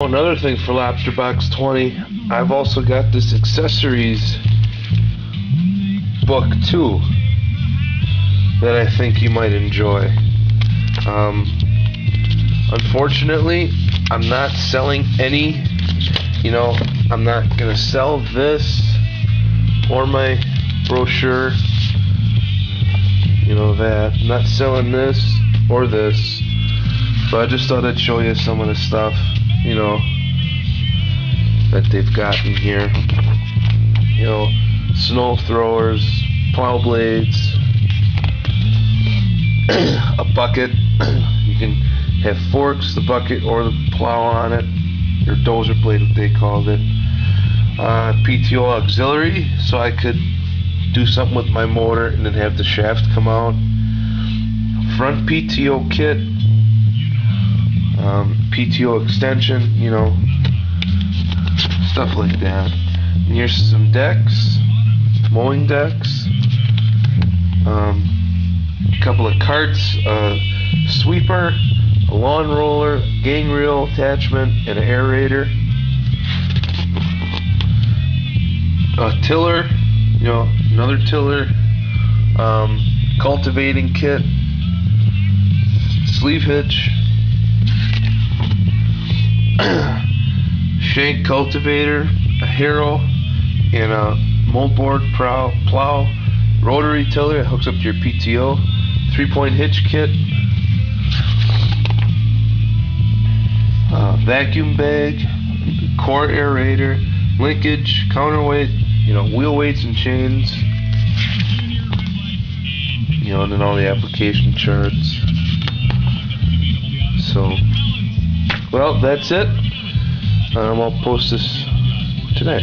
Another thing for Lobster Box 20, I've also got this accessories book too that I think you might enjoy. Unfortunately, I'm not selling any, I'm not going to sell this or my brochure, that. I'm not selling this or this, but I just thought I'd show you some of the stuff, that they've got in here. Snow throwers, plow blades, a bucket. You can have forks, the bucket, or the plow on it, or dozer blade, what they called it. PTO auxiliary, so I could do something with my motor and then have the shaft come out. Front PTO kit, PTO extension, stuff like that. And here's some decks, mowing decks, a couple of carts, a sweeper, a lawn roller, gang reel attachment, and an aerator. A tiller, another tiller, cultivating kit, sleeve hitch, shank cultivator, a harrow, and a moldboard plow, rotary tiller that hooks up to your PTO, 3-point hitch kit, vacuum bag, core aerator, linkage, counterweight, wheel weights and chains, and then all the application charts. So, well, that's it. I'll post this today.